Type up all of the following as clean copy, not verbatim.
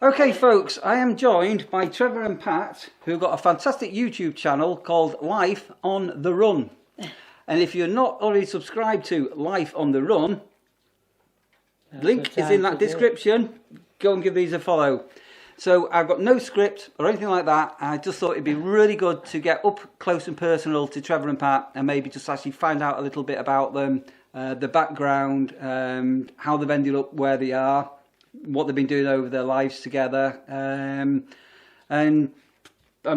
Okay folks, I am joined by Trevor and Pat, who've got a fantastic YouTube channel called Life on the Run. And if you're not already subscribed to Life on the Run, link is in that description. Go and give these a follow. So I've got no script or anything like that. I just thought it'd be really good to get up close and personal to Trevor and Pat and maybe just actually find out a little bit about them, the background, how they've ended up where they are, what they've been doing over their lives together, and I'm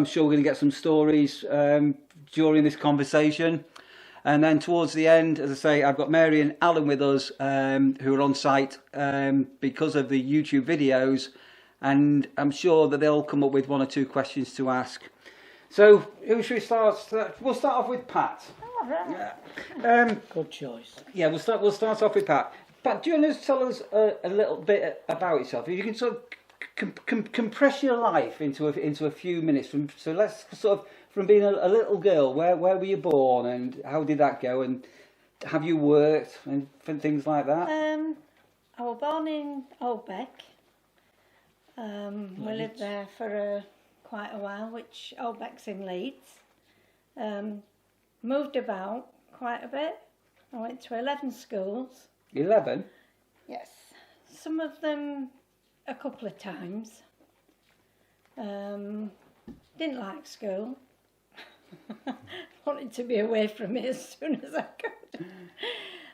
sure we're going to get some stories during this conversation. And then towards the end, as I say, I've got Mary and Alan with us, who are on site because of the YouTube videos, and I'm sure that they'll come up with one or two questions to ask. So who should we start? We'll start off with Pat. All right. Good choice. Yeah, we'll start off with Pat. Pat, do you want to tell us a little bit about yourself? You can sort of compress your life into a few minutes. So let's sort of from being a little girl. Where were you born, and how did that go? And have you worked and things like that? I was born in Oldbeck. We lived there for quite a while, which Oldbeck's in Leeds. Moved about quite a bit. I went to 11 schools. 11? Yes. Some of them a couple of times. Didn't like school. Wanted to be away from it as soon as I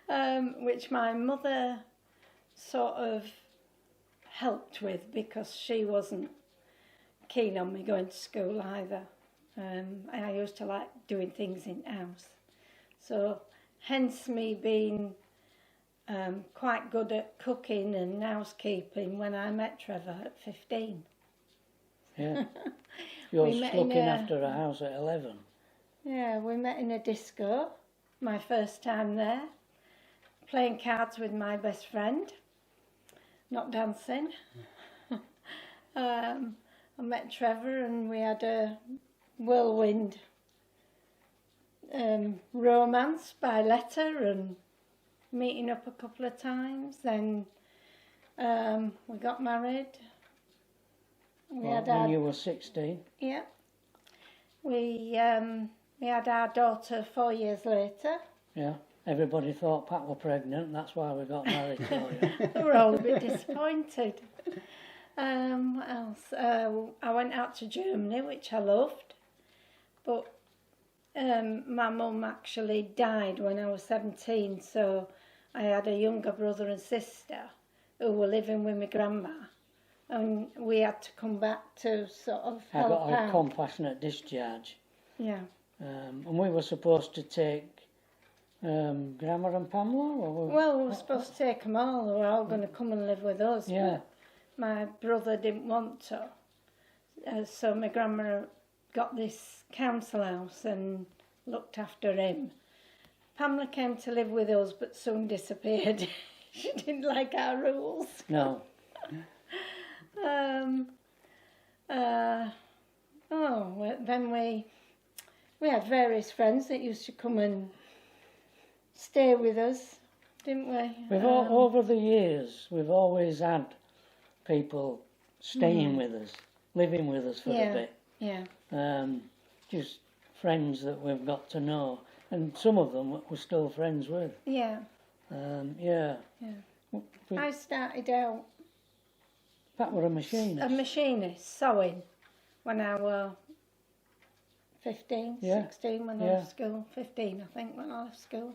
could. Which my mother sort of helped with because she wasn't keen on me going to school either. I used to like doing things in house. So hence me being quite good at cooking and housekeeping when I met Trevor at 15. Yeah. You're looking after a house at 11. Yeah, we met in a disco, my first time there, playing cards with my best friend, not dancing. I met Trevor and we had a whirlwind romance by letter and meeting up a couple of times. Then we got married. When you were 16? Yeah. We had our daughter 4 years later. Yeah. Everybody thought Pat were pregnant. That's why we got married for you. We were all a bit disappointed. What else? I went out to Germany, which I loved. But my mum actually died when I was 17, so I had a younger brother and sister who were living with my grandma. And we had to come back to sort of help out. I got a compassionate discharge. Yeah. And we were supposed to take Grandma and Pamela? Well, we were supposed to take them all. They were all going to come and live with us. Yeah. My brother didn't want to. So my grandma got this council house and looked after him. Pamela came to live with us but soon disappeared. She didn't like our rules. No. Then we had various friends that used to come and stay with us, didn't we? Over the years, we've always had people staying with us, living with us for a bit. Yeah. Just friends that we've got to know, and some of them we're still friends with. Yeah. Yeah. I started out Pat were a machinist. A machinist, sewing, when I was 15, 16 when I left school. 15, I think, when I left school.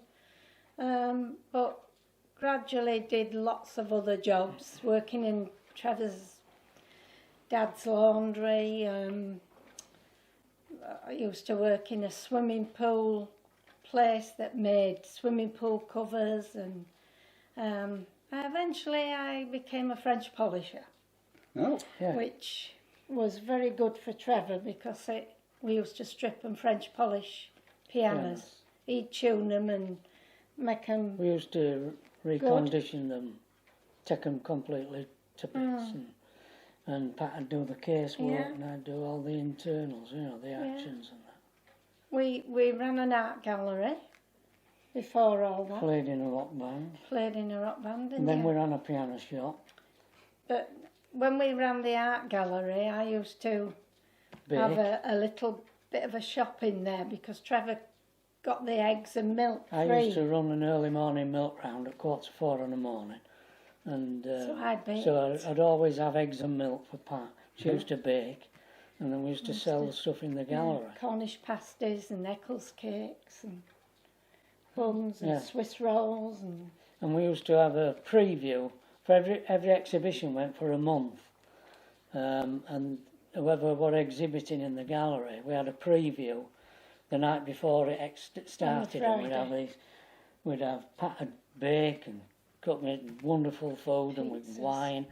But gradually did lots of other jobs, working in Trevor's dad's laundry. I used to work in a swimming pool place that made swimming pool covers, and eventually I became a French polisher. Oh, yeah. Which was very good for Trevor because we used to strip and French polish pianos. He'd tune them and make them. We used to recondition them, take them completely to bits, and Pat would do the casework and I'd do all the internals, the actions and that. We ran an art gallery before all that. Played in a rock band. And then we ran a piano shop. But when we ran the art gallery, I used to have Bake. a little bit of a shop in there because Trevor got the eggs and milk free. I used to run an early morning milk round at 3:45 in the morning. And So I baked. so I'd always have eggs and milk for Pat. She used to bake, and then we used to sell the stuff in the gallery. Cornish pasties and Eccles cakes and buns and Yeah. Swiss rolls And we used to have a preview for every exhibition went for a month, and whoever were exhibiting in the gallery, we had a preview the night before it started, and we'd have Pat would bake and cook me wonderful food and with wine,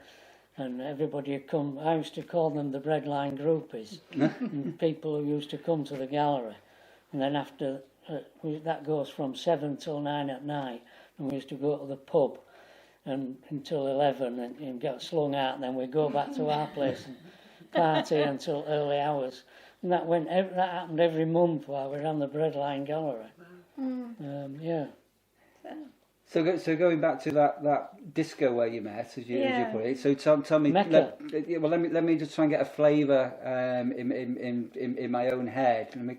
and everybody would come. I used to call them the Breadline groupies, and people who used to come to the gallery, and then after that goes from 7 till 9 at night, and we used to go to the pub and until 11 and get slung out, and then we'd go back to our place and party until early hours. And that happened every month while we ran the Breadline Gallery. Yeah. So going back to that disco where you met, as you put it. So tell me. Mecca. Let me just try and get a flavour in my own head. Let me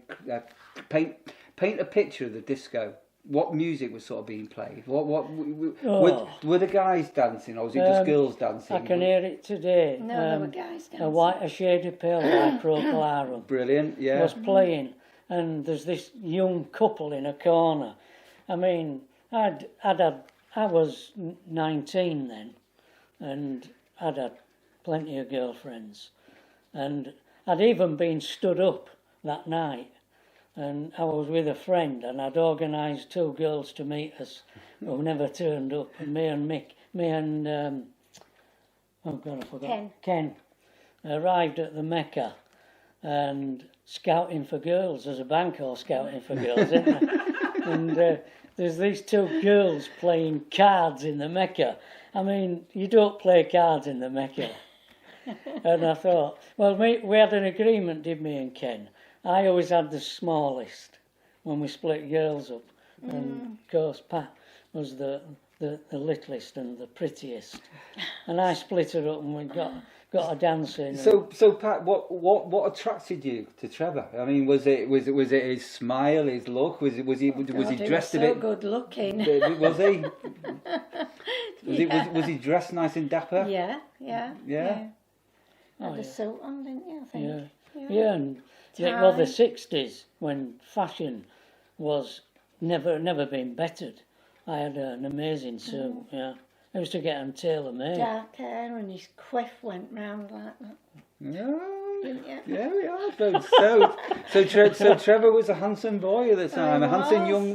paint a picture of the disco. What music was sort of being played? Were the guys dancing, or was it just girls dancing? I can hear it today. No, there were guys dancing. A shade of pale by Procolarum Brilliant, yeah. was playing, and there's this young couple in a corner. I mean, I was 19 then, and I'd had plenty of girlfriends, and I'd even been stood up that night. And I was with a friend, and I'd organised 2 girls to meet us who never turned up. And me and oh God, I forgot. Ken arrived at the Mecca, and scouting for girls. There's a bank called Scouting for Girls, isn't there? And there's these 2 girls playing cards in the Mecca. I mean, you don't play cards in the Mecca. And I thought, well, we had an agreement, did me and Ken. I always had the smallest when we split girls up, and of course Pat was the littlest and the prettiest, and I split her up and we got a dance in. So Pat, what attracted you to Trevor? I mean, was it his smile, his look? Was he dressed a bit? So good looking. Was he? Was he dressed nice and dapper? Yeah. Oh, Had a suit on, didn't you? I think. Yeah, and well, the 60s when fashion was never been bettered. I had an amazing suit. Yeah, I used to get them tailor made. Dark hair and his quiff went round like that. Yeah. Didn't you? Yeah, we are. So Trevor was a handsome boy at the time, a handsome young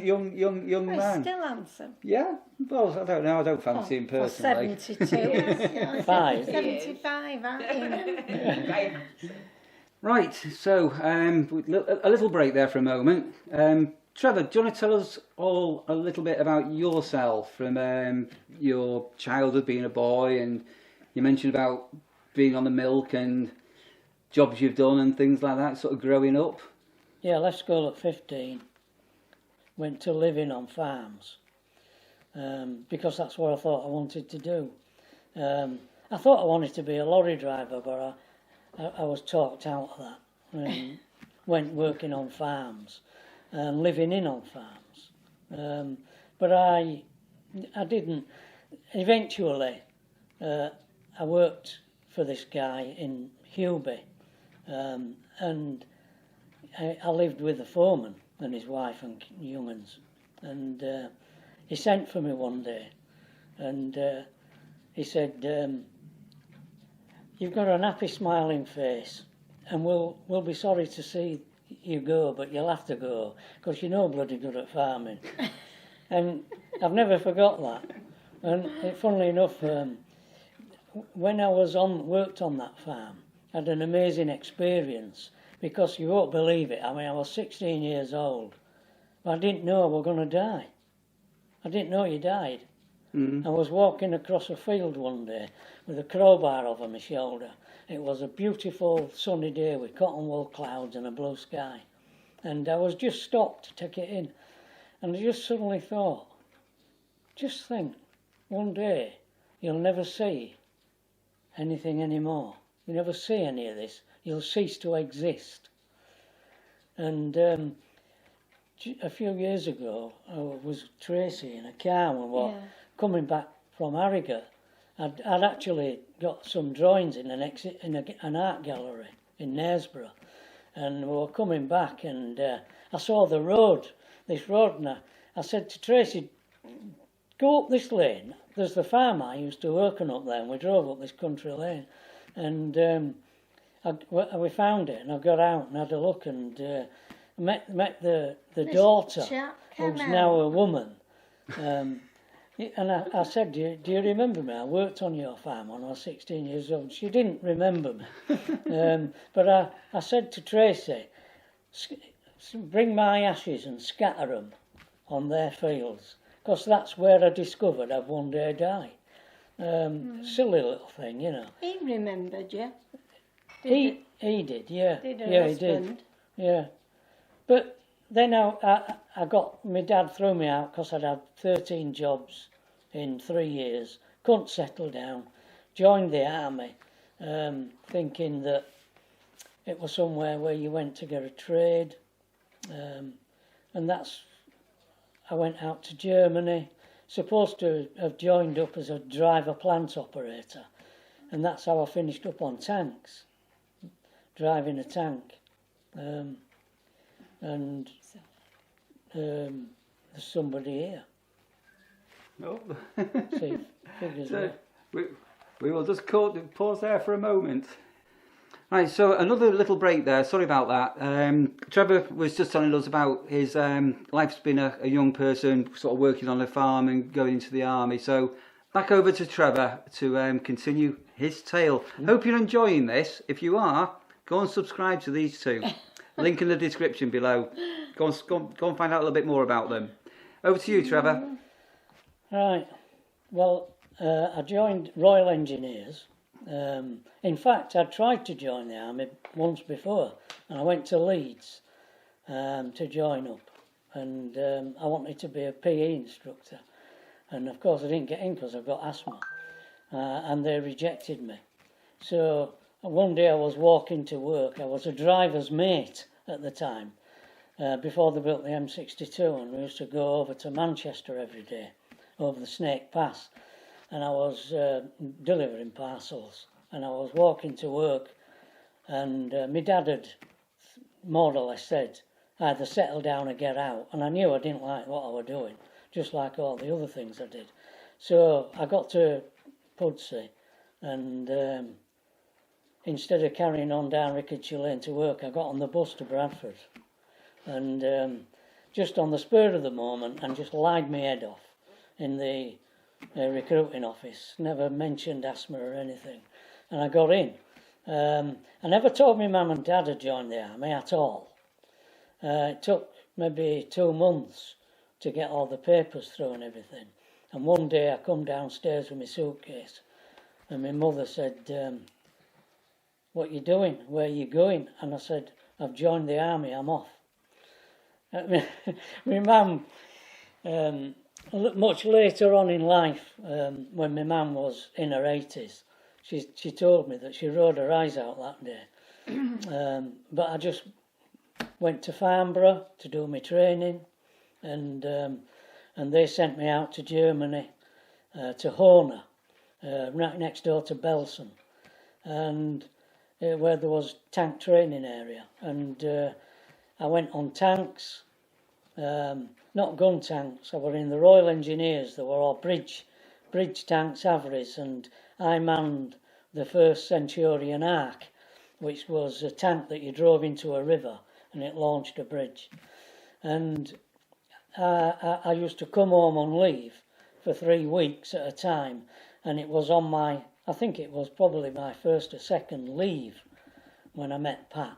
man. He's still handsome. Yeah, well, I don't know. I don't fancy him personally. 72. 5. 75, aren't you? Right, so a little break there for a moment. Trevor, do you want to tell us all a little bit about yourself from your childhood being a boy, and you mentioned about being on the milk and jobs you've done and things like that, sort of growing up? Yeah, left school at 15. Went to living on farms because that's what I thought I wanted to do. I thought I wanted to be a lorry driver, but I was talked out of that and went working on farms and living in on farms. But I didn't. Eventually, I worked for this guy in Hewby, and I lived with the foreman and his wife and young uns. And he sent for me one day, and he said, "You've got an happy, smiling face, and we'll be sorry to see you go, but you'll have to go because you're no bloody good at farming." And I've never forgot that. And funnily enough, when I worked on that farm, I had an amazing experience because you won't believe it. I mean, I was 16 years old, but I didn't know I was going to die. I didn't know you died. I was walking across a field one day with a crowbar over my shoulder. It was a beautiful sunny day with cotton wool clouds and a blue sky. And I was just stopped to take it in. And I just suddenly thought, just think, one day you'll never see anything anymore. You never see any of this. You'll cease to exist. And a few years ago, I was Tracy in a car when we were coming back from Harrogate. I'd actually got some drawings in an art gallery in Knaresborough, and we were coming back, and I saw this road, and I said to Tracy, go up this lane. There's the farm I used to work on up there, and we drove up this country lane, and we found it, and I got out and had a look, and met the daughter, who's now a woman. And I said, do you remember me? I worked on your farm when I was 16 years old. She didn't remember me. But I said to Tracy, bring my ashes and scatter them on their fields, because that's where I discovered I'd one day die. Silly little thing, you know. He remembered you. He did, yeah. Did her yeah, husband? He did. Yeah. But then I got, my dad threw me out because I'd had 13 jobs in 3 years, couldn't settle down, joined the army, thinking that it was somewhere where you went to get a trade, and I went out to Germany, supposed to have joined up as a driver plant operator, and that's how I finished up on tanks, driving a tank. And there's somebody here. Oh. See, figures So, there. we will just pause there for a moment. Right, so another little break there. Sorry about that. Trevor was just telling us about his life's been a young person, sort of working on a farm and going into the army. So back over to Trevor to continue his tale. Hope you're enjoying this. If you are, go and subscribe to these two. Link in the description below. Go and find out a little bit more about them. Over to you, Trevor. Right. Well, I joined Royal Engineers. In fact, I tried to join the army once before, and I went to Leeds to join up, and I wanted to be a PE instructor, and of course I didn't get in because I've got asthma, and they rejected me. So one day I was walking to work. I was a driver's mate at the time, before they built the M62, and we used to go over to Manchester every day, over the Snake Pass, and I was delivering parcels, and I was walking to work, and my dad had more or less said, either settle down or get out, and I knew I didn't like what I was doing, just like all the other things I did. So I got to Pudsey, and instead of carrying on down Lincolnshire Lane to work, I got on the bus to Bradford, and just on the spur of the moment, and just lied my head off in the recruiting office. Never mentioned asthma or anything, and I got in. I never told my mum and dad I'd joined the army at all. It took maybe 2 months to get all the papers through and everything, and one day I come downstairs with my suitcase, and my mother said, what you doing? Where you going? And I said, I've joined the army, I'm off. My mum, much later on in life, when my mum was in her 80s, she told me that she rolled her eyes out that day. But I just went to Farnborough to do my training, and they sent me out to Germany, to Hohne, right next door to Belsen, and where there was tank training area, and I went on tanks, not gun tanks. I were in the Royal Engineers. They were all bridge tanks, Averies, and I manned the first Centurion Ark, which was a tank that you drove into a river and it launched a bridge. And I used to come home on leave for 3 weeks at a time, and it was on my, I think it was probably my first or second leave when I met Pat.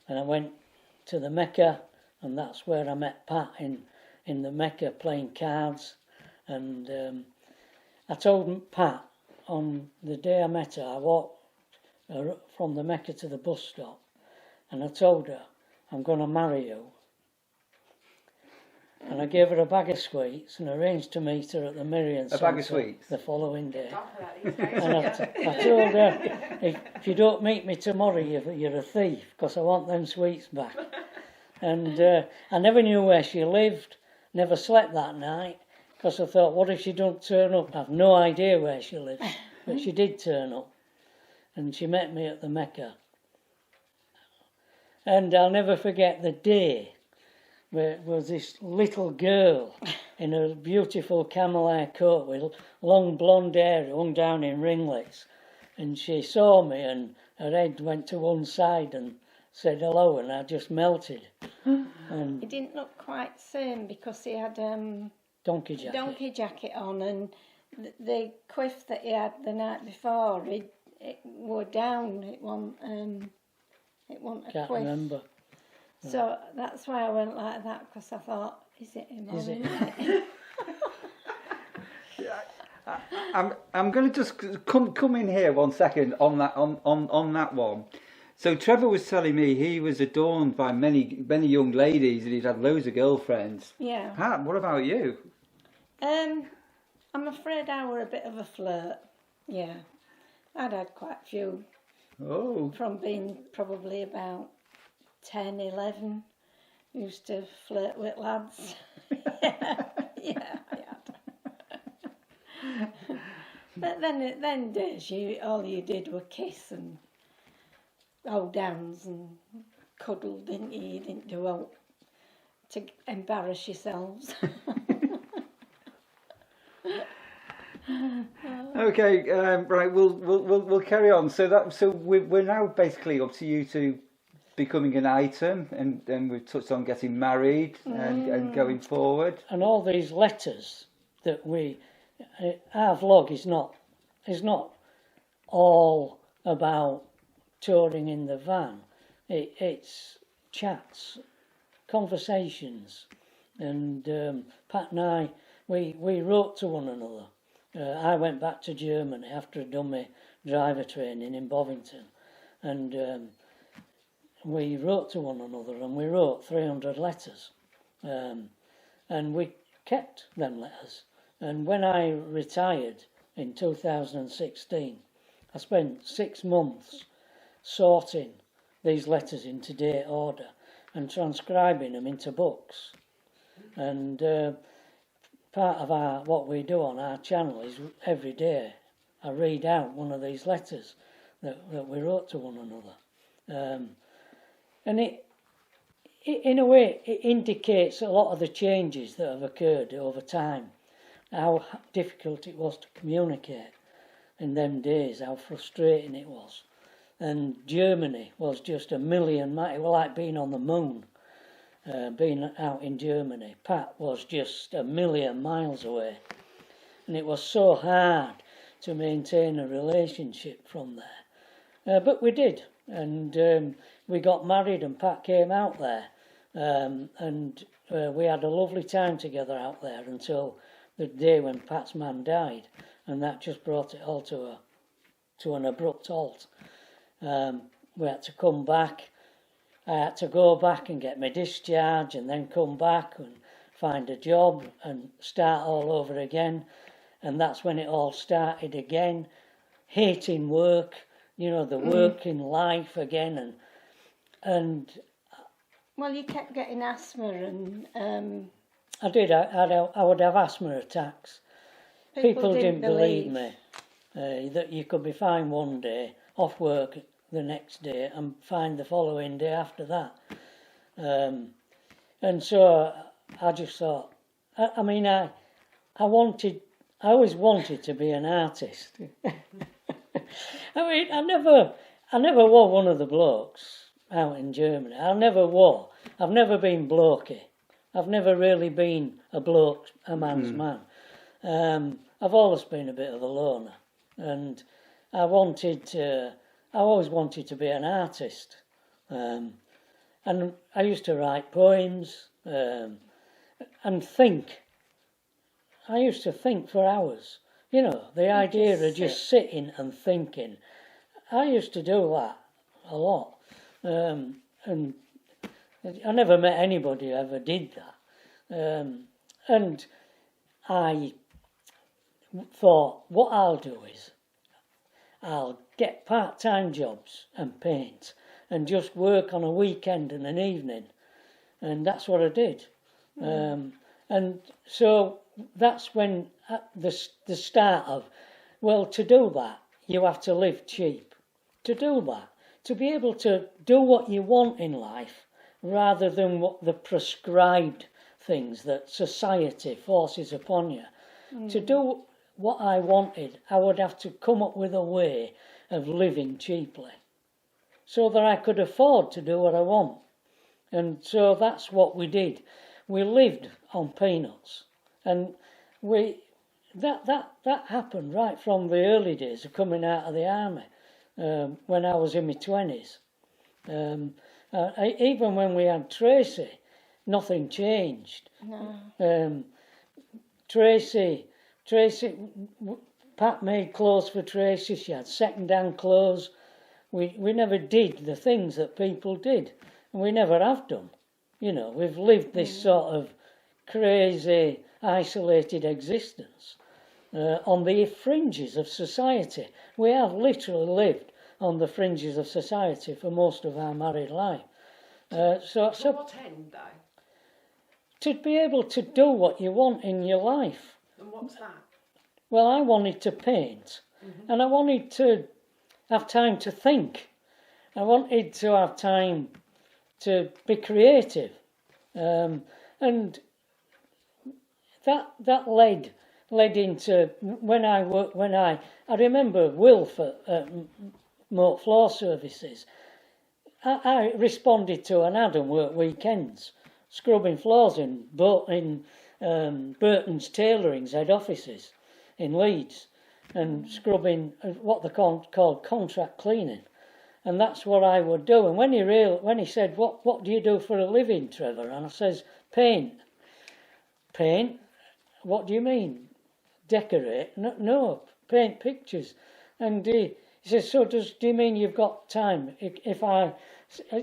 And I went to the Mecca, and that's where I met Pat in the Mecca playing cards. And I told Pat on the day I met her, I walked from the Mecca to the bus stop, and I told her, I'm going to marry you. And I gave her a bag of sweets and arranged to meet her at the Miriam A bag of sweets? the following day. And I told her, if you don't meet me tomorrow, you're a thief, because I want them sweets back. And I never knew where she lived, never slept that night, because I thought, what if she don't turn up? I've no idea where she lives, but she did turn up. And she met me at the Mecca. And I'll never forget the day where it was this little girl in a beautiful camel hair coat with long blonde hair hung down in ringlets. And she saw me and her head went to one side and said hello, and I just melted. And He didn't look quite the same because he had donkey jacket. donkey jacket on, and the quiff that he had the night before, it wore down. It wasn't a Can't quiff. remember. So that's why I went like that, because I thought, is it him or Is it? isn't it? I'm going to just come in here 1 second on that one. So Trevor was telling me he was adorned by many young ladies and he's had loads of girlfriends. Yeah. Pat, what about you? I'm afraid I were a bit of a flirt. Yeah. I'd had quite a few Oh, from being probably about 10, 11. Used to flirt with lads. yeah, I had. But then days, all you did were kiss and hold downs and cuddle, didn't you? You didn't do all to embarrass yourselves. okay. Right, we'll carry on. So we're now basically up to you two becoming an item, and then we've touched on getting married and going forward. And all these letters that our vlog is not all about touring in the van. It's chats, conversations, and Pat and I, we wrote to one another. I went back to Germany after I'd done my driver training in Bovington, and we wrote to one another, and we wrote 300 letters, and we kept them letters. And when I retired in 2016, I spent 6 months sorting these letters into date order and transcribing them into books. And part of what we do on our channel is every day I read out one of these letters that we wrote to one another. And it, in a way, it indicates a lot of the changes that have occurred over time, how difficult it was to communicate in them days, how frustrating it was. And Germany was just a million miles, it was like being on the moon, being out in Germany. Pat was just a million miles away. And it was so hard to maintain a relationship from there. But we did, and we got married and Pat came out there. And we had a lovely time together out there until the day when Pat's man died, and that just brought it all to an abrupt halt. We had to come back. I had to go back and get my discharge and then come back and find a job and start all over again. And that's when it all started again. Hating work, the working life again. And Well, you kept getting asthma and... I did. I would have asthma attacks. People didn't believe me that you could be fine one day, off work the next day, and fine the following day after that. And so I just thought, I always wanted to be an artist. I never wore one of the blokes out in Germany. I've never been blokey. I've never really been a bloke, a man's man. I've always been a bit of a loner, and I always wanted to be an artist. And I used to write poems and think. I used to think for hours. The idea of just sitting and thinking. I used to do that a lot. And I never met anybody who ever did that. And I thought, what I'll do is I'll get part-time jobs and paint and just work on a weekend and an evening. And that's what I did. And so that's when the start of, well, to do that, you have to live cheap. To do that, to be able to do what you want in life rather than what the prescribed things that society forces upon you. To do what I wanted, I would have to come up with a way of living cheaply so that I could afford to do what I want. And so that's what we did. We lived on peanuts, and that happened right from the early days of coming out of the army, when I was in my 20s. Even when we had Tracy, nothing changed. No. Tracy, Pat made clothes for Tracy. She had second-hand clothes. We never did the things that people did, and we never have done. You know, we've lived this sort of crazy, isolated existence on the fringes of society. We have literally lived on the fringes of society for most of our married life. So what end, though? to be able to do what you want in your life. And what's that? Well, I wanted to paint, and I wanted to have time to think. I wanted to have time to be creative, and that led into when I remember Wilf at Moat Floor Services. I responded to an ad and worked weekends, scrubbing floors in Burton's Tailoring's head offices in Leeds, and scrubbing what they called contract cleaning. And that's what I would do. And when he said, what do you do for a living, Trevor? And I says, paint. Paint? What do you mean? Decorate? No, paint pictures. And he says, so do you mean you've got time? If I,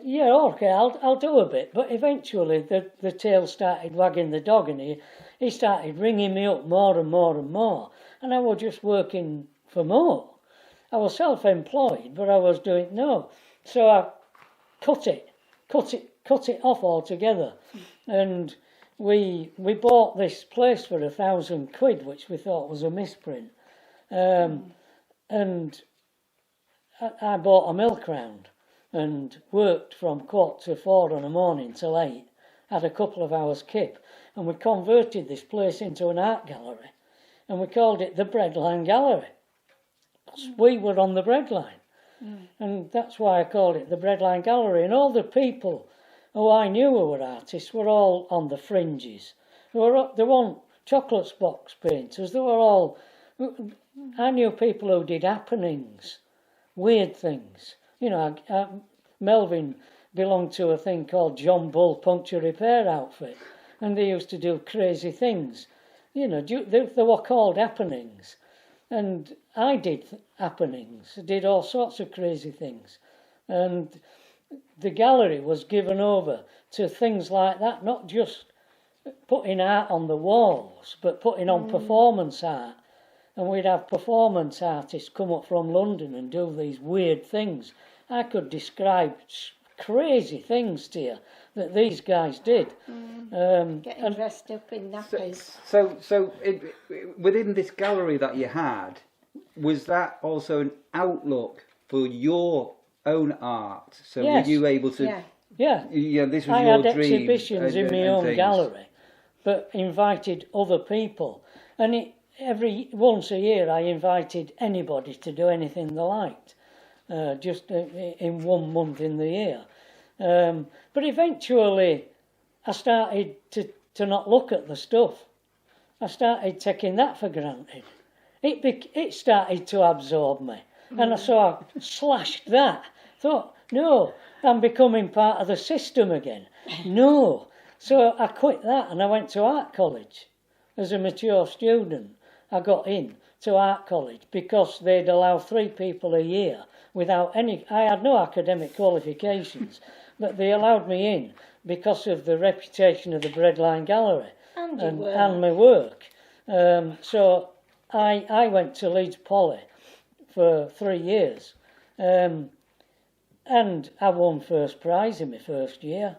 yeah, okay, I'll do a bit. But eventually the tail started wagging the dog, and he started ringing me up more and more and more. And I was just working for more. I was self-employed, but I was doing no. So I cut it off altogether, and we bought this place for £1,000, which we thought was a misprint, and I bought a milk round and worked from 3:45 in the morning till 8. Had a couple of hours kip, and we converted this place into an art gallery, and we called it the Breadline Gallery. We were on the Breadline, and that's why I called it the Breadline Gallery. And all the people who I knew who were artists were all on the fringes. They weren't chocolate box painters. They were all. I knew people who did happenings, weird things. You know, Melvin belonged to a thing called John Bull Puncture Repair Outfit, and they used to do crazy things. You know, they were called happenings. And I did happenings, did all sorts of crazy things. And the gallery was given over to things like that, not just putting art on the walls, but putting on performance art. And we'd have performance artists come up from London and do these weird things. I could describe crazy things to you that these guys did. Getting dressed up in nappies. So within this gallery that you had, was that also an outlook for your own art? So Yes. were you able to? Yeah. This was I your had dream. exhibitions in my own things. gallery, but invited other people. And once a year I invited anybody to do anything they liked, just in 1 month in the year. But eventually I started to not look at the stuff. I started taking that for granted. It started to absorb me. And so I slashed that. Thought, no, I'm becoming part of the system again. No. So I quit that and I went to art college. As a mature student, I got in to art college because they'd allow 3 people a year without any. I had no academic qualifications, but they allowed me in because of the reputation of the Breadline Gallery And my work. So I went to Leeds Poly for 3 years, and I won first prize in my first year,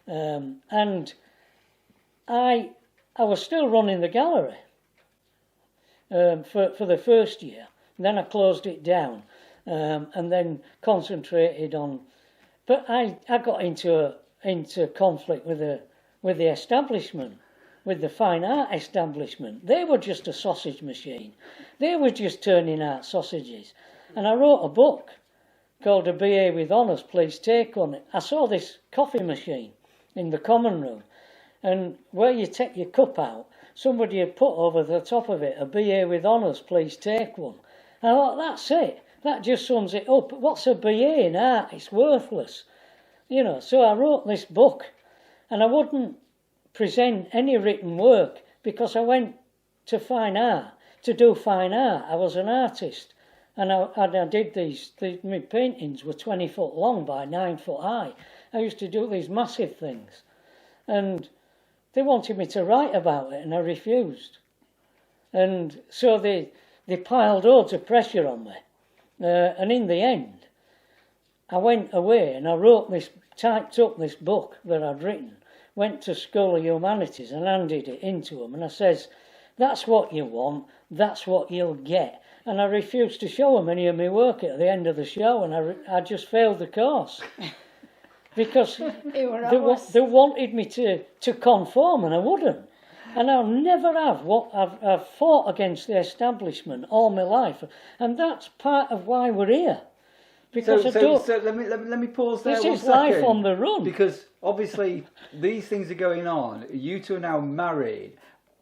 and I was still running the gallery for the first year. And then I closed it down, and then concentrated on. But I got into conflict with the establishment, with the fine art establishment. They were just a sausage machine. They were just turning out sausages. And I wrote a book called A BA with Honours, Please Take One. I saw this coffee machine in the common room, and where you take your cup out, somebody had put over the top of it, A BA with Honours, Please Take One. And I thought, that's it. That just sums it up. What's a BA in art? It's worthless. You know, so I wrote this book, and I wouldn't present any written work because I went to fine art to do fine art. I was an artist, and I did these. My paintings were 20 foot long by 9 foot high. I used to do these massive things, and they wanted me to write about it, and I refused. And so they piled loads of pressure on me, and in the end, I went away and I typed up this book that I'd written, went to School of Humanities and handed it into them, and I says, that's what you want, that's what you'll get. And I refused to show them any of my work at the end of the show, and I just failed the course. Because they wanted me to conform, and I wouldn't. And I'll never have. I've fought against the establishment all my life, and that's part of why we're here. Because so let me pause there. This one is second, life on the run. Because obviously these things are going on. You two are now married.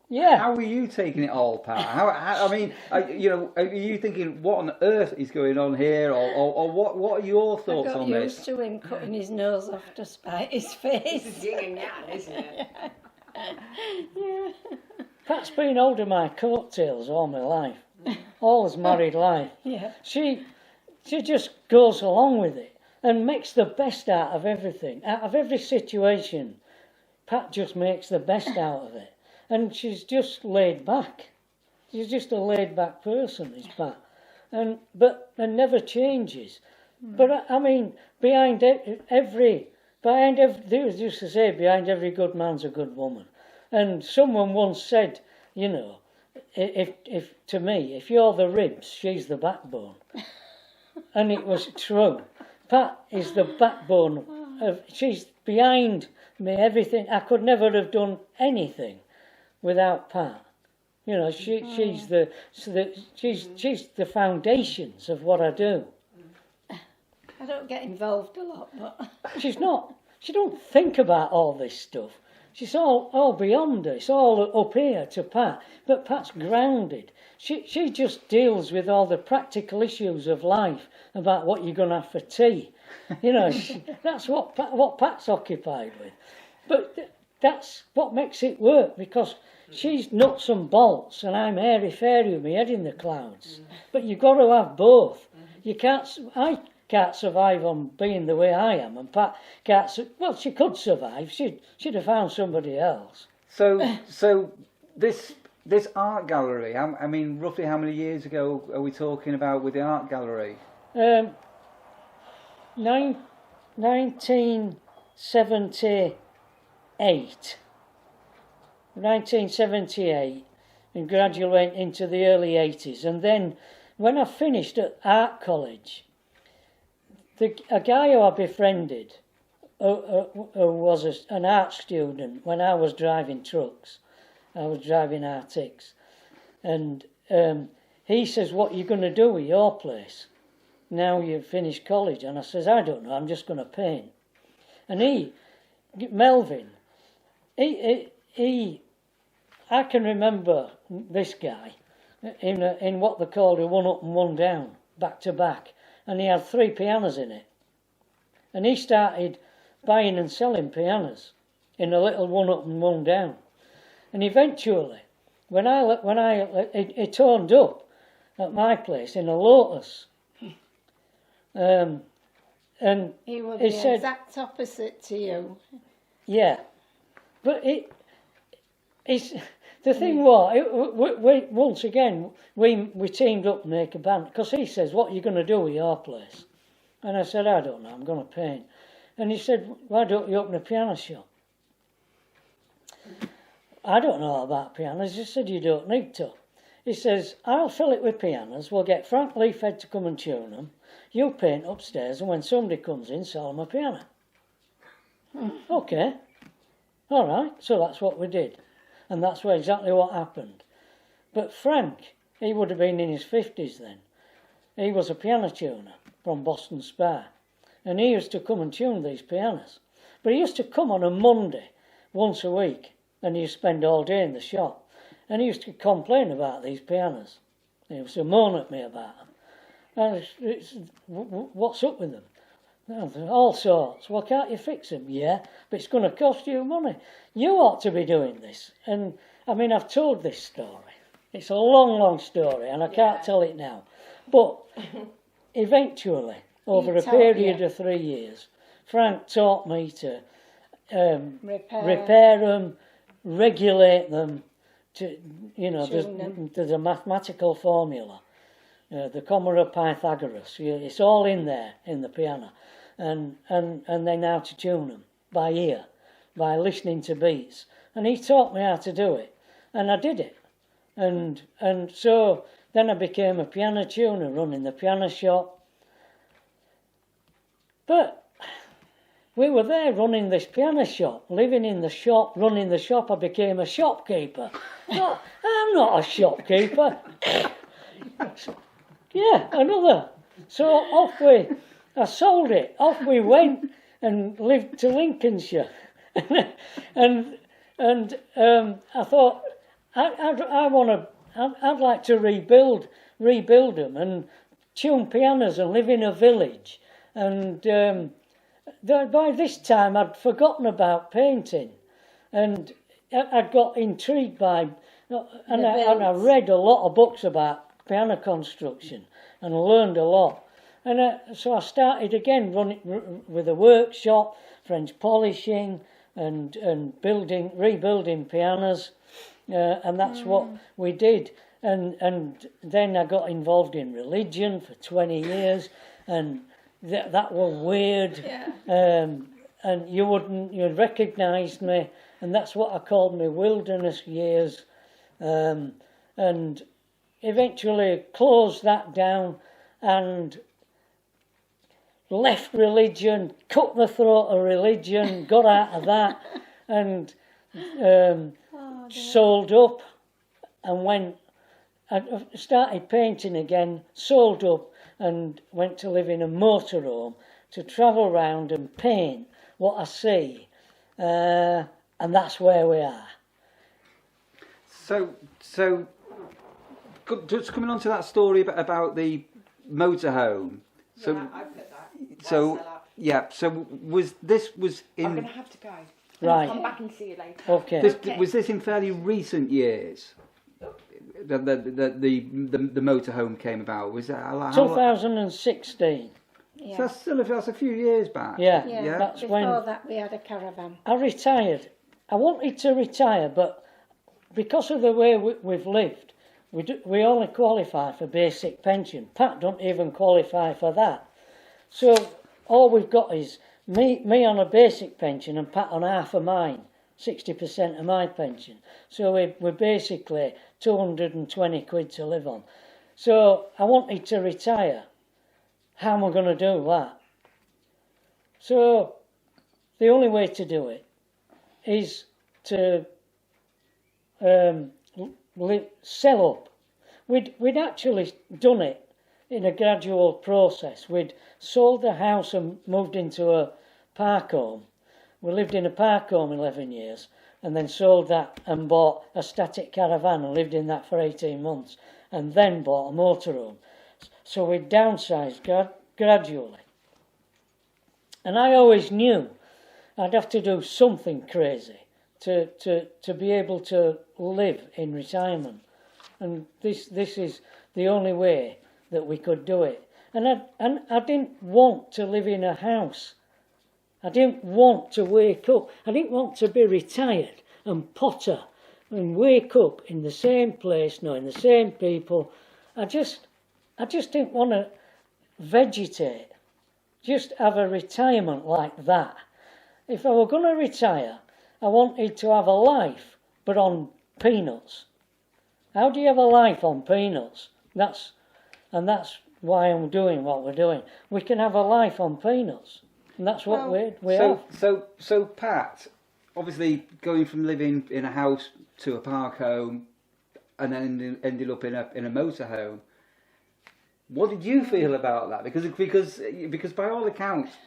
Yeah. How are you taking it all, Pat? I mean, are you thinking what on earth is going on here, or what are your thoughts on this? I got used to him cutting his nose off to spite his face. It's a yin and yang, isn't it? Yeah. Pat's been holding my coattails all my life, all his married life. Yeah. She just goes along with it and makes the best out of everything, out of every situation. Pat just makes the best out of it, and she's just laid back. She's just a laid back person, is Pat, and never changes. But I mean, behind every they used to say, behind every good man's a good woman. And someone once said, you know, if to me, if you're the ribs, she's the backbone. And it was true. Pat is the backbone she's behind me, everything. I could never have done anything without Pat. You know, she's the foundations of what I do. I don't get involved a lot, but She don't think about all this stuff. She's all beyond her. It's all up here to Pat. But Pat's grounded. She just deals with all the practical issues of life about what you're going to have for tea. You know, that's what Pat's occupied with. But that's what makes it work, because she's nuts and bolts and I'm airy-fairy with my head in the clouds. But you've got to have both. You can't... I can't survive on being the way I am, and Pat can't. Well, she could survive. She'd have found somebody else. So this art gallery. I mean, roughly how many years ago are we talking about with the art gallery? 1978. 1978, and gradually went into the early 80s, and then when I finished at art college. A guy who I befriended, who was an art student when I was driving trucks, I was driving Arctics, and he says, what are you going to do with your place now you've finished college? And I says, I don't know, I'm just going to paint. And Melvin, I can remember this guy in what they called a one up and one down, back to back. And he had 3 pianos in it. And he started buying and selling pianos in a little one up and one down. And eventually, he turned up at my place in a Lotus. And he was he the said, exact opposite to you. Yeah, but it's the thing was, we once again we teamed up to make a band, because he says, what are you going to do with your place? And I said, I don't know, I'm going to paint. And he said, why don't you open a piano shop? I don't know about pianos. He said, you don't need to. He says, I'll fill it with pianos, we'll get Frank Leafhead to come and tune them, you paint upstairs, and when somebody comes in, sell them a piano. Okay. All right, so that's what we did. And that's exactly what happened. But Frank, he would have been in his 50s then. He was a piano tuner from Boston Spa. And he used to come and tune these pianos. But he used to come on a Monday, once a week, and he'd spend all day in the shop. And he used to complain about these pianos. He used to moan at me about them. And what's up with them? All sorts. Well, can't you fix them? Yeah, but it's going to cost you money. You ought to be doing this. And, I mean, I've told this story. It's a long, long story, and I can't tell it now. But eventually, over a period of 3 years, Frank taught me to repair them, regulate them, to, you know, there's a mathematical formula. The comma of Pythagoras, it's all in there in the piano, and then how to tune them by ear, by listening to beats. And he taught me how to do it, and I did it, and so then I became a piano tuner, running the piano shop. But we were there running this piano shop, living in the shop, running the shop. I became a shopkeeper. No, I'm not a shopkeeper. Yeah, another. So I sold it. Off we went and lived to Lincolnshire. and I thought, I'd like to rebuild them and tune pianos and live in a village. And by this time I'd forgotten about painting, and I got intrigued by, and I read a lot of books about piano construction and learned a lot. And so I started again running with a workshop, French polishing and rebuilding pianos, and that's what we did. And then I got involved in religion for 20 years, and that was weird. Yeah. And you'd recognise me, and that's what I called my wilderness years. And eventually closed that down and left religion, cut the throat of religion, got out of that, and sold up and went. I started painting again, sold up, and went to live in a motorhome to travel around and paint what I see, and that's where we are. So just coming on to that story about the motorhome. So, yeah, I put that. So yeah. So was in? I'm going to have to go. Right. I'll come back and see you later. Okay. Was this in fairly recent years? The motorhome came about. Was that 2016? Yeah. So that's a few years back. Yeah. Yeah. That's Before when that we had a caravan. I retired. I wanted to retire, but because of the way we've lived, we only qualify for basic pension. Pat don't even qualify for that. So all we've got is me on a basic pension and Pat on half of mine, 60% of my pension. So we're basically 220 quid to live on. So I wanted to retire. How am I going to do that? So the only way to do it is to sell up. We'd actually done it in a gradual process. We'd sold the house and moved into a park home. We lived in a park home 11 years and then sold that and bought a static caravan and lived in that for 18 months and then bought a motorhome. So we downsized gradually. And I always knew I'd have to do something crazy to be able to live in retirement. And this is the only way that we could do it. And I didn't want to live in a house. I didn't want to wake up. I didn't want to be retired and potter and wake up in the same place, knowing the same people. I just didn't want to vegetate. Just have a retirement like that. If I were going to retire, I wanted to have a life, but on peanuts. How do you have a life on peanuts? That's why I'm doing what we're doing. We can have a life on peanuts, and that's what we have. So Pat, obviously going from living in a house to a park home, and then ended up in a motorhome. What did you feel about that? Because by all accounts,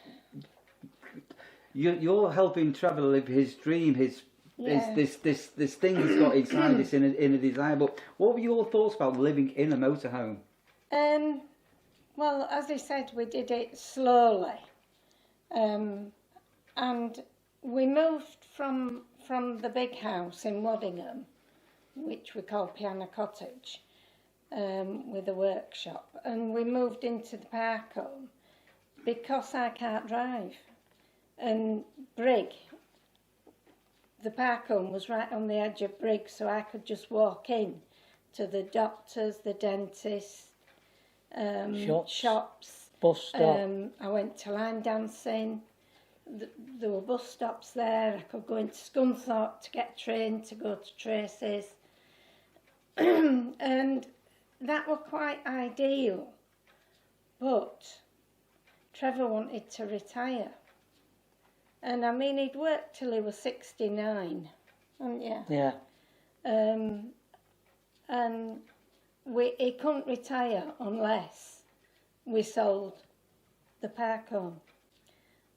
you're helping Trevor live his dream, this thing he's got inside this in a desire. But what were your thoughts about living in a motorhome? Well, as I said, we did it slowly, and we moved from the big house in Waddingham, which we call Piano Cottage, with a workshop, and we moved into the park home because I can't drive. And Brigg, the park home was right on the edge of Brigg, so I could just walk in to the doctors, the dentist, shops, bus stop. I went to line dancing. There were bus stops there. I could go into Scunthorpe to get a train to go to Tracy's. And that were quite ideal. But Trevor wanted to retire. And I mean, he'd worked till he was 69, hadn't you? Yeah. And he couldn't retire unless we sold the park home.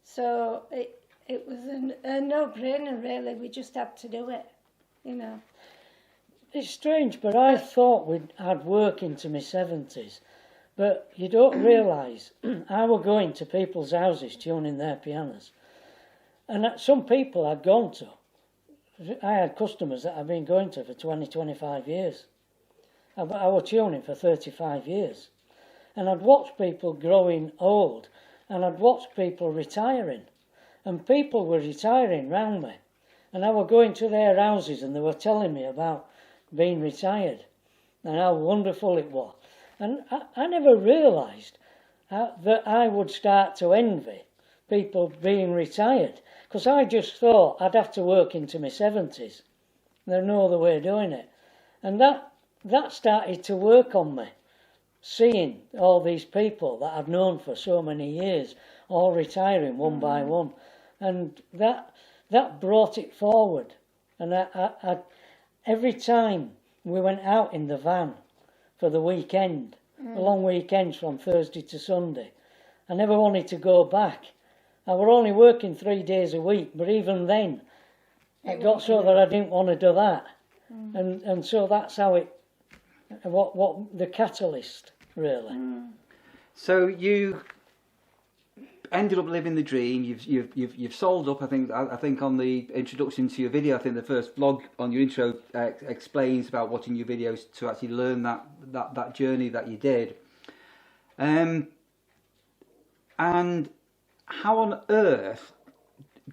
So it was a no-brainer, really. We just had to do it, you know. It's strange, but I thought I'd work into my 70s. But you don't realise, I were going to people's houses tuning their pianos. And some people I'd gone to, I had customers that I've been going to for 20, 25 years. I was tuning for 35 years. And I'd watched people growing old, and I'd watched people retiring. And people were retiring round me. And I were going to their houses and they were telling me about being retired and how wonderful it was. And I never realised that I would start to envy people being retired, because I just thought I'd have to work into my 70s. There's no other way of doing it. And that started to work on me, seeing all these people that I've known for so many years all retiring one by one. And that brought it forward. And I every time we went out in the van for the weekend, the long weekends from Thursday to Sunday, I never wanted to go back. I were only working 3 days a week, but even then, it got so that I didn't want to do that. And so that's how what the catalyst, really. So you ended up living the dream. You've sold up. I think on the introduction to your video, I think the first vlog on your intro explains about watching your videos to actually learn that journey that you did. And how on earth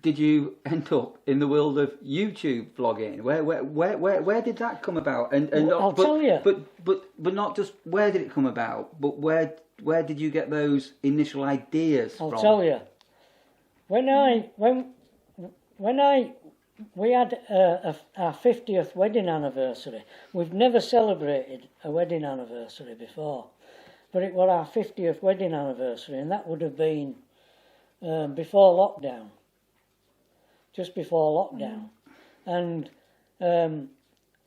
did you end up in the world of YouTube vlogging? Where did that come about? And I'll tell you. But not just where did it come about, but where did you get those initial ideas from? I'll tell you. We had our 50th wedding anniversary. We've never celebrated a wedding anniversary before, but it was our 50th wedding anniversary, and that would have been before lockdown, just before lockdown. And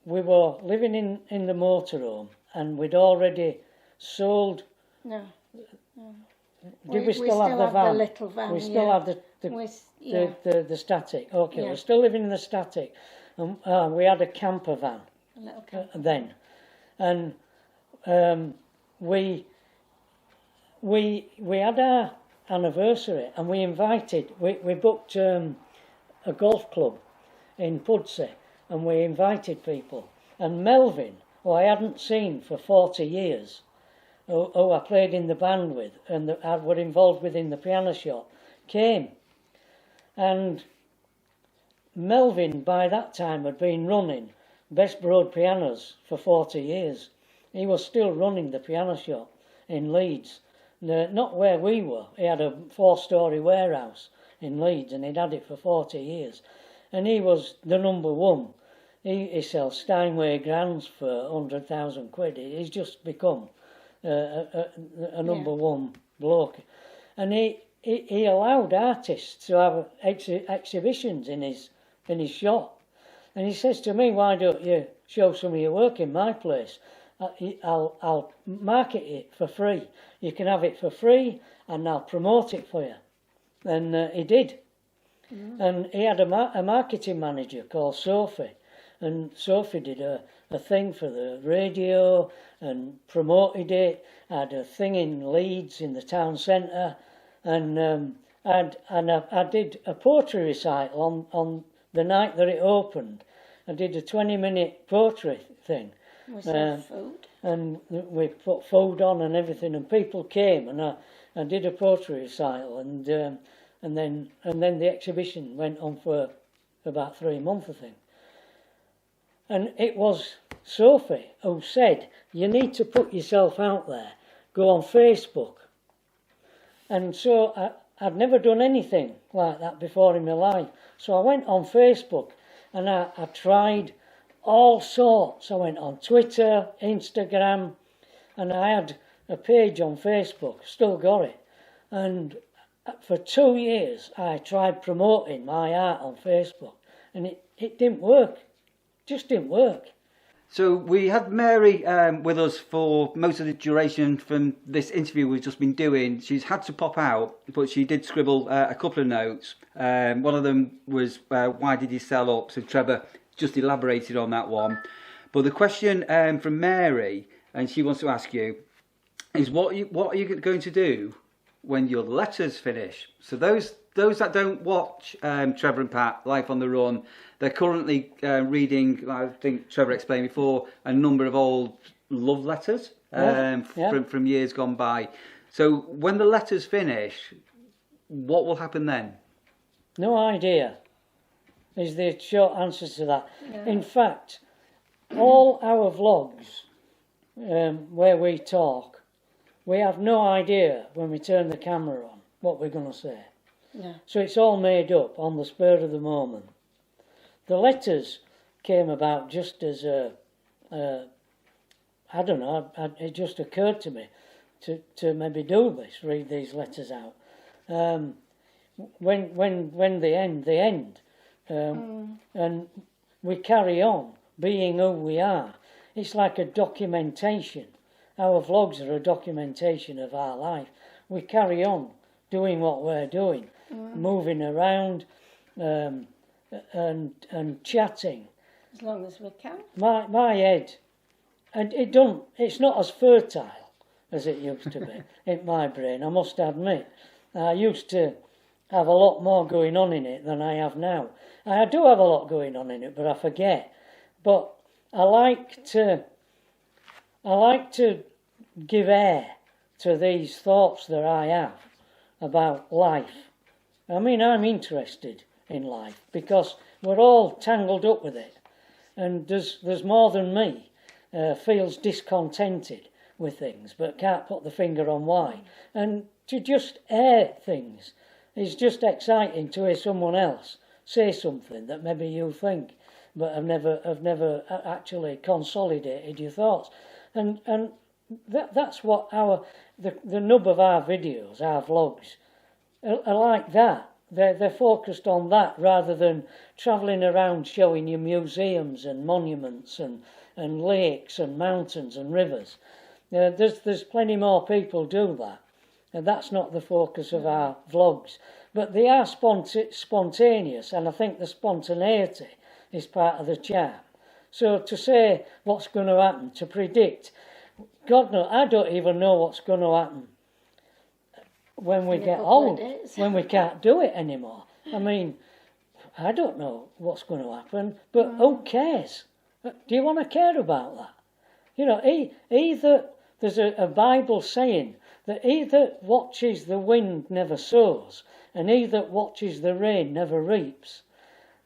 we were living in the motorhome, and we'd already sold. No. Did we still have the van? The little van. We still have the static. Okay, we're still living in the static. We had a camper van a little camper. Then, and we had our anniversary, and we booked a golf club in Pudsey, and we invited people. And Melvin, who I hadn't seen for 40 years, who I played in the band with and I were involved with in the piano shop, came. And Melvin, by that time, had been running Best Broad Pianos for 40 years. He was still running the piano shop in Leeds. Not where we were. He had a 4-storey warehouse in Leeds, and he'd had it for 40 years. And he was the number one. He sells Steinway Grands for 100,000 quid. He's just become a number one bloke. And he allowed artists to have exhibitions in his shop. And he says to me, why don't you show some of your work in my place? I'll market it for free. You can have it for free and I'll promote it for you. And he did. Mm. And he had a marketing manager called Sophie. And Sophie did a thing for the radio and promoted it. Had a thing in Leeds in the town centre. And I did a poetry recital on the night that it opened. I did a 20-minute poetry thing. Was there food? And we put food on and everything, and people came, and I did a poetry recital, and then the exhibition went on for about 3 months, I think. And it was Sophie who said, you need to put yourself out there, go on Facebook. And so I'd never done anything like that before in my life. So I went on Facebook and I tried all sorts. I went on Twitter, Instagram, and I had a page on Facebook, still got it. And for 2 years I tried promoting my art on Facebook, and it didn't work. Just didn't work. So we had Mary with us for most of the duration from this interview we've just been doing. She's had to pop out, but she did scribble a couple of notes. One of them was, why did you sell up? So Trevor just elaborated on that one. But the question from Mary, and she wants to ask you, is what are you going to do when your letters finish? So those that don't watch Trevor and Pat Life on the Run, they're currently reading, I think Trevor explained before, a number of old love letters from years gone by. So when the letters finish, what will happen then? No idea is the short answer to that. Yeah. In fact, all our vlogs where we talk, we have no idea when we turn the camera on what we're going to say. Yeah. So it's all made up on the spur of the moment. The letters came about just as I don't know, it just occurred to me to maybe do this, read these letters out. When they end, they end. And we carry on being who we are. It's like a documentation. Our vlogs are a documentation of our life. We carry on doing what we're doing, moving around and chatting. As long as we can. My head, and it's not as fertile as it used to be in my brain, I must admit. I used to have a lot more going on in it than I have now. I do have a lot going on in it, but I forget. But I like to give air to these thoughts that I have about life. I mean, I'm interested in life because we're all tangled up with it, and there's more than me feels discontented with things but can't put the finger on why. And to just air things is just exciting, to hear someone else say something that maybe you think but have never actually consolidated your thoughts. And that's what the nub of our videos, our vlogs, are like that. They're focused on that rather than travelling around showing you museums and monuments and lakes and mountains and rivers. There's plenty more people do that, and that's not the focus of our vlogs. But they are spontaneous, and I think the spontaneity is part of the charm. So to say what's going to happen, to predict, God knows, I don't even know what's going to happen when we get old, when we can't do it anymore. I mean, I don't know what's going to happen, but who cares? Do you want to care about that? You know, either there's a Bible saying that he that watches the wind never sows, and he that watches the rain never reaps.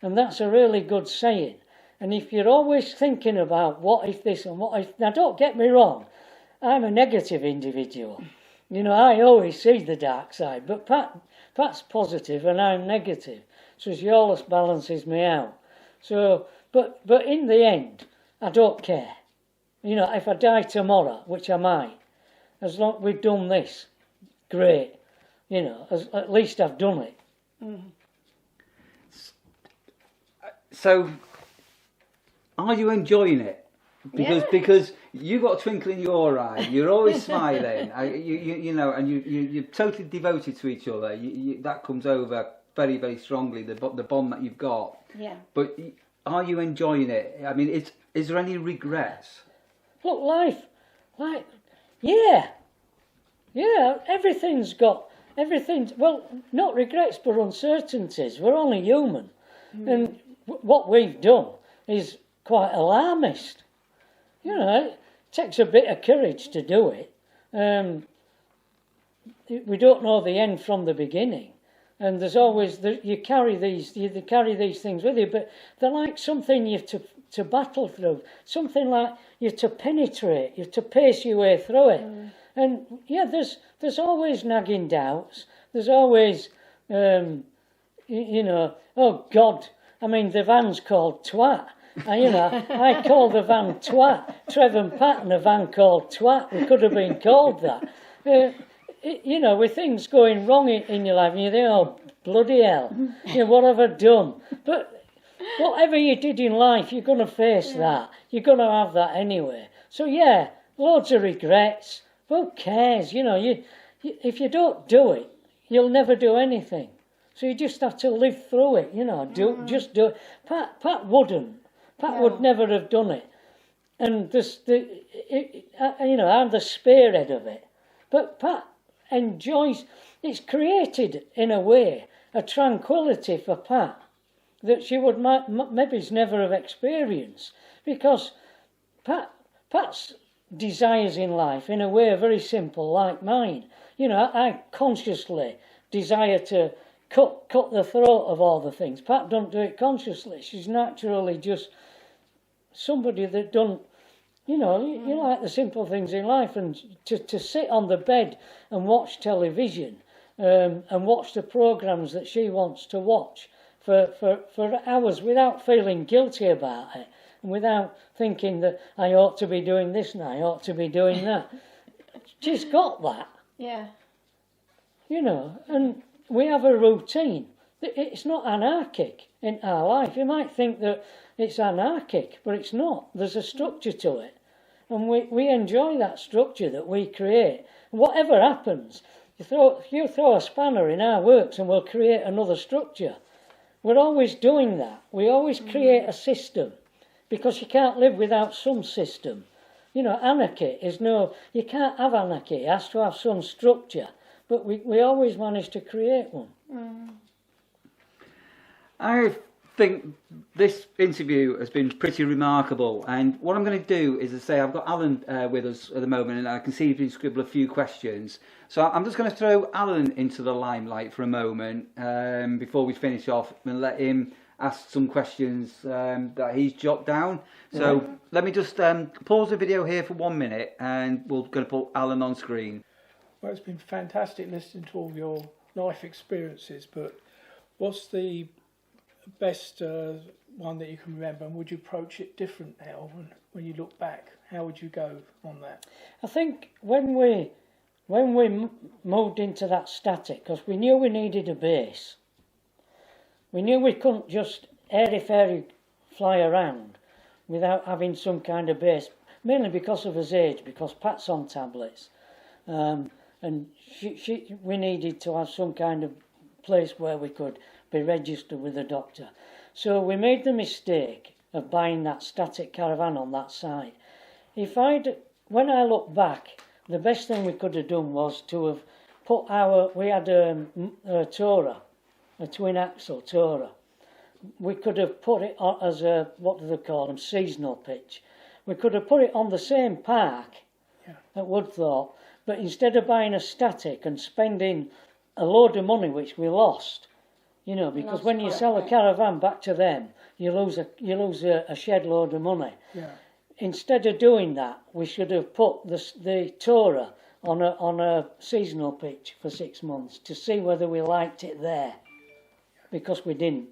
And that's a really good saying. And if you're always thinking about what if this and what if... Now, don't get me wrong, I'm a negative individual. You know, I always see the dark side, but Pat's positive and I'm negative. So she always balances me out. So, but in the end, I don't care. You know, if I die tomorrow, which I might, as long as we've done this, great. You know, at least I've done it. Mm. So, are you enjoying it? Because you've got a twinkle in your eye. You're always smiling. You know, and you're totally devoted to each other. That comes over very, very strongly. The bond that you've got. Yeah. But are you enjoying it? I mean, is there any regrets? Look, life, yeah, everything's, well, not regrets, but uncertainties. We're only human. And what we've done is quite alarmist. You know, it takes a bit of courage to do it. We don't know the end from the beginning. And there's always, you carry these things with you, but they're like something you have to battle through, something like you have to penetrate, you have to pace your way through it. And yeah, there's always nagging doubts, there's always, you know, oh God, I mean, the van's called Twat. You know, I call the van Twat. Trevor and Pat in a van called Twat. We could have been called that. You know, with things going wrong in your life, and you think, oh, bloody hell, you know, what have I done? But whatever you did in life, you're going to face that. You're going to have that anyway. So, yeah, loads of regrets. Who cares? You know, if you don't do it, you'll never do anything. So you just have to live through it, you know, just do it. Pat wouldn't. Pat would never have done it. And you know, I'm the spearhead of it. But Pat enjoys, it's created in a way a tranquility for Pat that she would maybe never have experienced, because Pat's desires in life in a way are very simple, like mine. You know, I consciously desire to cut the throat of all the things. Pat don't do it consciously. She's naturally just somebody that don't. You know, you like the simple things in life, and to sit on the bed and watch television and watch the programmes that she wants to watch for hours without feeling guilty about it and without thinking that I ought to be doing this and I ought to be doing that. She's got that. Yeah. You know, and we have a routine. It's not anarchic in our life. You might think that it's anarchic, but it's not. There's a structure to it. And we enjoy that structure that we create. And whatever happens, you throw a spanner in our works and we'll create another structure. We're always doing that. We always create a system, because you can't live without some system. You know, anarchy is you can't have anarchy. It has to have some structure. But we always manage to create one. I think this interview has been pretty remarkable, and what I'm going to do is, as I say, I've got Alan with us at the moment, and I can see if he can scribble a few questions. So I'm just going to throw Alan into the limelight for a moment before we finish off, and let him ask some questions that he's jotted down. So let me just pause the video here for 1 minute, and we're going to put Alan on screen. Well, it's been fantastic listening to all your life experiences, but what's the best one that you can remember, and would you approach it different now when you look back? How would you go on that? I think when we moved into that static, because we knew we needed a base, we knew we couldn't just airy-fairy fly around without having some kind of base, mainly because of his age, because Pat's on tablets, and we needed to have some kind of place where we could be registered with a doctor. So we made the mistake of buying that static caravan on that side. When I look back, the best thing we could have done was to have put we had a Tourer, a twin axle Tourer. We could have put it on as a, what do they call them, seasonal pitch. We could have put it on the same park at Woodthorpe, but instead of buying a static and spending a load of money which we lost, you know, because when you sell a caravan back to them, you lose a shed load of money. Yeah. Instead of doing that, we should have put the tourer on a seasonal pitch for 6 months to see whether we liked it there, because we didn't,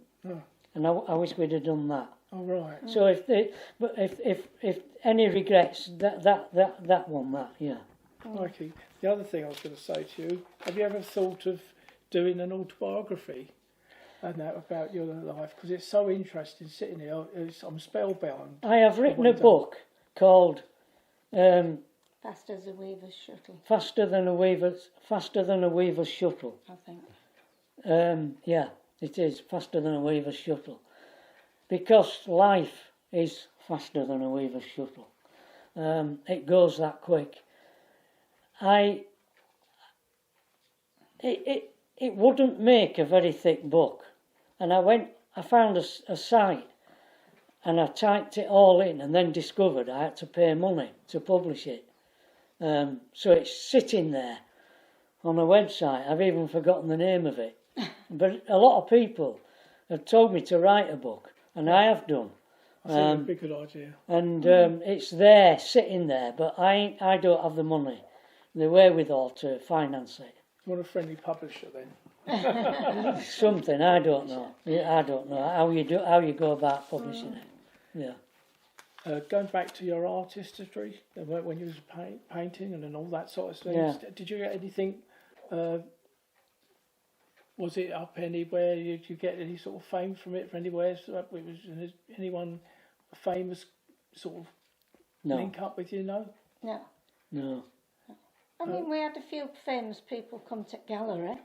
and I wish we'd have done that. Oh right. So if any regrets, that one, yeah. Mikey, the other thing I was going to say to you, have you ever thought of doing an autobiography and that about your life? Because it's so interesting sitting here. I'm spellbound. I have written a book called Fast as a weaver's shuttle, Faster Than a Weaver's Shuttle. I think. Yeah, it is faster than a weaver's shuttle, because life is faster than a weaver's shuttle. It goes that quick. It wouldn't make a very thick book, and I found a site, and I typed it all in, and then discovered I had to pay money to publish it. So it's sitting there on a website. I've even forgotten the name of it. But a lot of people have told me to write a book, and I have done. I think it'd be a good idea. And it's there, sitting there, but I don't have the money, the wherewithal to finance it. You want a friendly publisher then? Something, I don't know. I don't know how you go about publishing it. Yeah. Going back to your art history, when you was painting and all that sort of thing, did you get anything? Was it up anywhere? Did you get any sort of fame from it? From anywhere? Was anyone famous sort of link up with you? No. No. I mean, we had a few famous people come to gallery.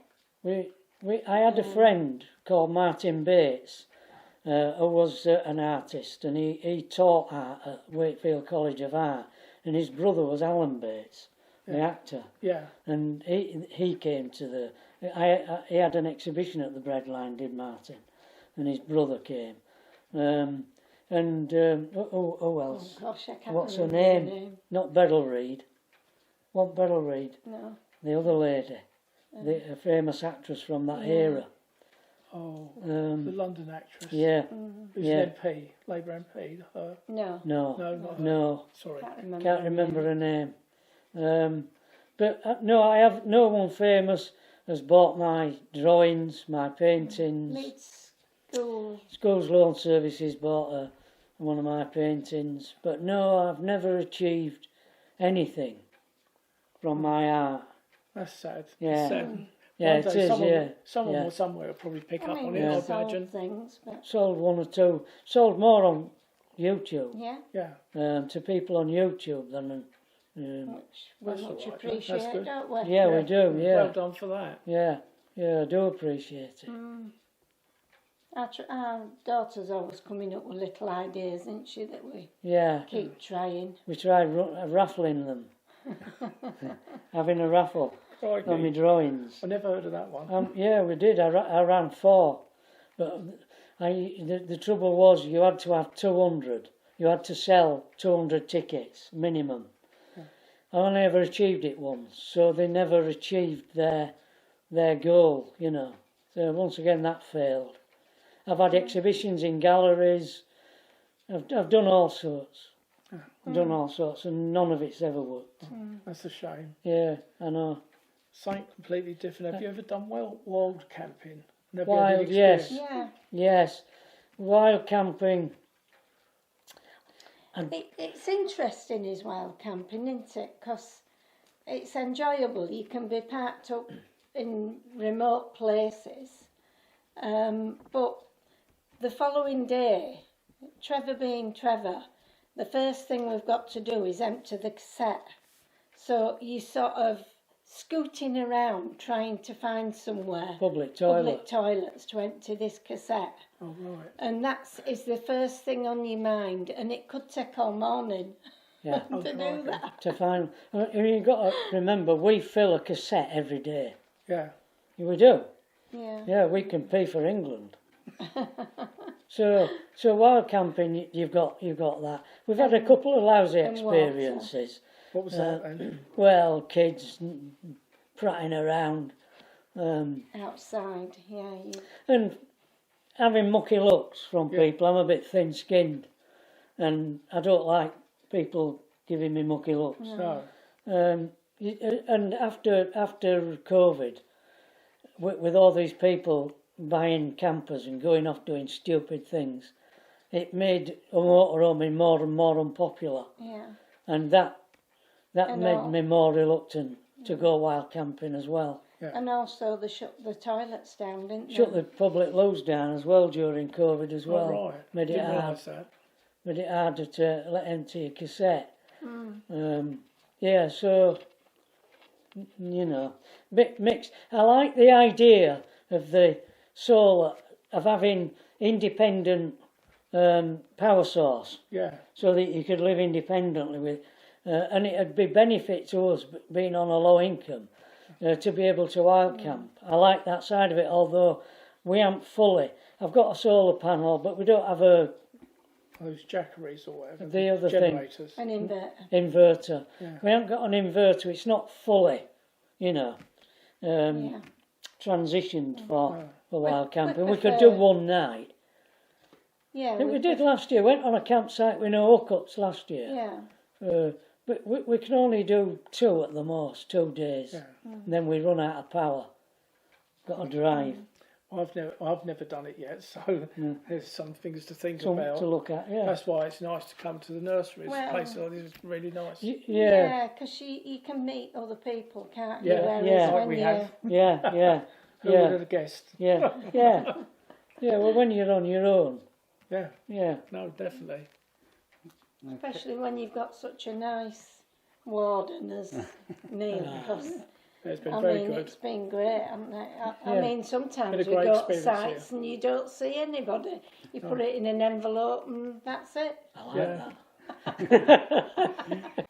I had a friend called Martin Bates, who was an artist, and he taught art at Wakefield College of Art, and his brother was Alan Bates, the actor. Yeah. And he came to the. He had an exhibition at the Breadline, did Martin, and his brother came. Who else? Oh gosh, I can't What's her remember name? Not Beryl Reid. What Beryl Reid? No. The other lady, a famous actress from that era. Oh, the London actress. Yeah. Who's an MP, Labour MP? Her. No. No. Sorry. Can't remember her name. But no, I have no one famous has bought my drawings, my paintings. Leeds School. Schools Loan Services bought one of my paintings. But no, I've never achieved anything from my art. That's sad. Yeah. That's sad. Yeah, it is, Someone or somewhere will probably pick up on it, I imagine. Things, but... Sold one or two. Sold more on YouTube. Yeah. To people on YouTube than... which we much appreciate, don't we? Yeah, we do, yeah. Well done for that. Yeah, I do appreciate it. Our daughter's always coming up with little ideas, isn't she, that we keep trying. We tried raffling them. Having a raffle on my drawings. I never heard of that one. Yeah, we did. I ran 4. But the trouble was you had to have 200. You had to sell 200 tickets, minimum. I only ever achieved it once, so they never achieved their goal, you know. So once again, that failed. I've had exhibitions in galleries. I've done all sorts. Done all sorts, and none of it's ever worked. That's a shame. Yeah, I know. Something completely different. Have you ever done wild camping? Wild, yes. Yeah. Yes. Wild camping. It's interesting as wild camping, isn't it? Because it's enjoyable. You can be parked up in remote places. But the following day, Trevor being Trevor, the first thing we've got to do is empty the cassette. So you sort of scooting around trying to find somewhere. Public toilets to empty this cassette. Oh, right. And is the first thing on your mind, and it could take all morning to do that. To find, you've got to remember, we fill a cassette every day. Yeah. We do. Yeah. Yeah, we compete for England. So wild camping, you've got that. We've had a couple of lousy experiences. What was that then? Well, kids prattling around, outside, yeah. And having mucky looks from people, I'm a bit thin-skinned, and I don't like people giving me mucky looks. No. And after COVID, with all these people buying campers and going off doing stupid things, it made a motorhome more and more unpopular. Yeah. And that made me more reluctant to go wild camping as well. Yeah. And also they shut the toilets down, didn't they? Shut the public loos down as well during COVID as well. Oh, right. Made it Didn't hard. realise that. Made it harder to let empty a cassette. Yeah, so you know, bit mixed. I like the idea of the solar, of having independent power source, Yeah. so that you could live independently with, and it'd be benefit to us being on a low income to be able to wild camp. I like that side of it, although we aren't fully. I've got a solar panel, but we don't have a Those jackeries or whatever. The other thing. generators. An inverter. inverter. Yeah. We haven't got an inverter. It's not fully, you know, transitioned for wild camping. We could do one night. Yeah. I think we did last year. Went on a campsite with no hookups last year. Yeah. But we can only do 2 at the most, 2 days. Yeah. And then we run out of power. Got to drive. I've never done it yet, so there's some things to think Something about. to look at, yeah. That's why it's nice to come to the nurseries. Well- Places like this is really nice. Yeah, Yeah, because you can meet other people, can't you? Yeah, Whereas yeah. Like when we you have. yeah. Who would Yeah, have guessed? yeah. Well, when you're on your own, Yeah, yeah. no, definitely. especially when you've got such a nice warden as Neil, because It's been I very mean good. it's been great, hasn't it? I Yeah. mean sometimes Been a we great go to experience sites and you don't see anybody. You put it in an envelope and that's it. I like Yeah. that.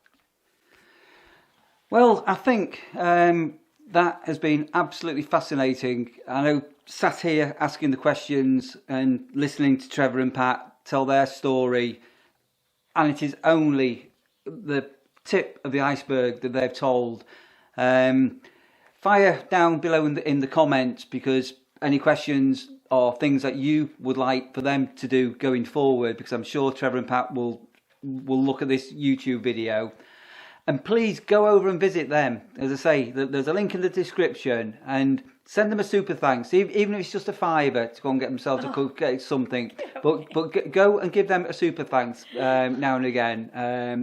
Well, I think that has been absolutely fascinating. I know, sat here asking the questions and listening to Trevor and Pat tell their story, and it is only the tip of the iceberg that they've told. Fire down below in the comments, because any questions or things that you would like for them to do going forward, because I'm sure Trevor and Pat will look at this YouTube video. And please go over and visit them. As I say, there's a link in the description, and send them a super thanks, even if it's just a £5 to go and get themselves get something. But go and give them a super thanks now and again.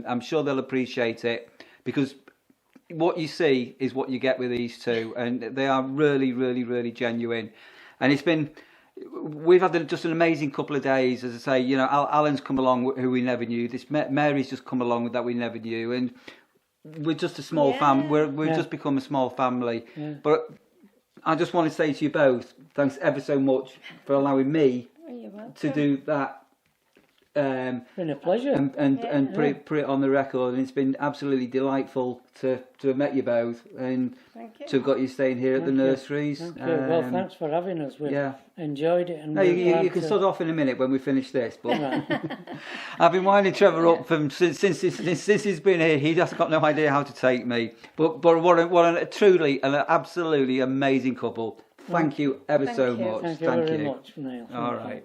I'm sure they'll appreciate it, because what you see is what you get with these two, and they are really, really, really genuine. And we've had just an amazing couple of days. As I say, you know, Alan's come along, who we never knew. Mary's just come along that we never knew, and we're just a small family. We've just become a small family. Yeah. But I just want to say to you both, thanks ever so much for allowing me to do that. It's been a pleasure. And put it on the record. And it's been absolutely delightful to have met you both, and to have got you staying here at the nurseries. Thank you. Well, thanks for having us. We've enjoyed it. And no, you can sort off in a minute when we finish this. But I've been winding Trevor up since he's been here. He just got no idea how to take me. But what a truly and an absolutely amazing couple. Thank you ever so much. Thank you very much, Neil. All right.